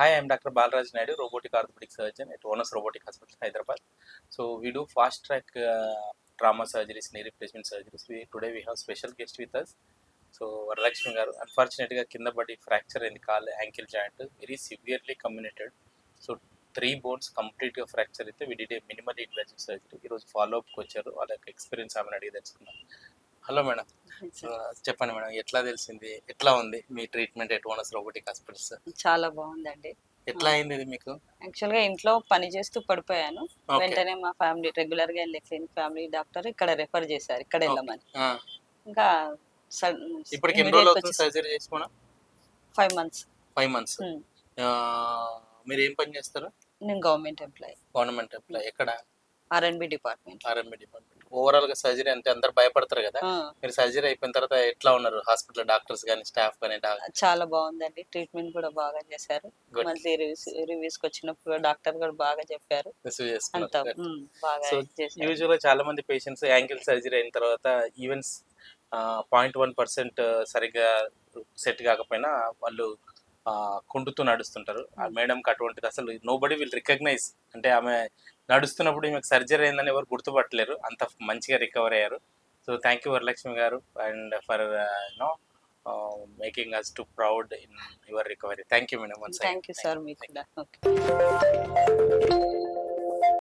Hi, I'm Dr. Balaraj Naidu, robotic orthopedic surgeon at Onus Robotic Hospital, Hyderabad. So we do fast track trauma surgeries, knee replacement surgeries. Today we have special guest with us. So Varalakshmi garu, unfortunately kinda body fracture in the ankle joint, very severely comminuted. So 3 bones completely fracture అయితే we did a minimally invasive surgery. ఈరోజు follow అప్కి వచ్చారు, వాళ్ళ యొక్క experience ఆమెను అడిగి తెలుసుకున్నాం. Hello madam, చెప్పండి madam, ఎట్లా తెలిసింది, ఎట్లా ఉంది మీ ట్రీట్మెంట్ ఎట్ ఓనస్ రోబోటిక్ హాస్పిటల్స్? చాలా బాగుందండి. ఎట్లా అయింది ఇది మీకు? యాక్చువల్గా ఇంట్లో పని చేస్తూ పడిపోయాను. వెంటనే మా ఫ్యామిలీ రెగ్యులర్ గా వెళ్ళే క్లినిక్ ఫ్యామిలీ డాక్టర్ ఇక్కడ రెఫర్ చేశారు, ఇక్కడ వెళ్ళమని. ఇంకా ఇప్పటికి ఎన్ని రోజులు అవుతుంది సర్జరీ చేసుకోవడం? 5 months. 5 months. మీరు ఏం పని చేస్తారు? నేను గవర్నమెంట్ ఎంప్లాయీ. ఎక్కడ? ఆర్ఎండ్బి డిపార్ట్మెంట్. ఓవరాల్ గా సర్జరీ అంటే అందరు భయపడతారు కదా, మీరు సర్జరీ అయిపోయిన తర్వాత ఎట్లా ఉన్నారు? హాస్పిటల్ డాక్టర్స్ కానీ స్టాఫ్ కానీ? చాలా బాగుందండి, ట్రీట్మెంట్ కూడా బాగా చేశారు. మళ్ళీ రివ్యూస్ కి వచ్చినప్పుడు డాక్టర్ కూడా బాగా చెప్పారు. యూజువల్ గా చాలా మంది పేషెంట్స్ యాంకిల్ సర్జరీ అయిన తర్వాత ఈవెన్స్ 0.1% సరిగ్గా సెట్ కాకపోయినా వాళ్ళు కుండుతూ నడుస్తుంటారు. ఆ మేడంకి అటువంటిది అసలు నోబడీ విల్ రికగ్నైజ్, అంటే ఆమె నడుస్తున్నప్పుడు ఈమెకు సర్జరీ అయిందని ఎవరు గుర్తుపట్టలేరు, అంత మంచిగా రికవర్ అయ్యారు. So thank you Varalakshmi garu and for making us to proud in your recovery. Thank you madam. Thank you sir. మీకు కూడా. ఓకే.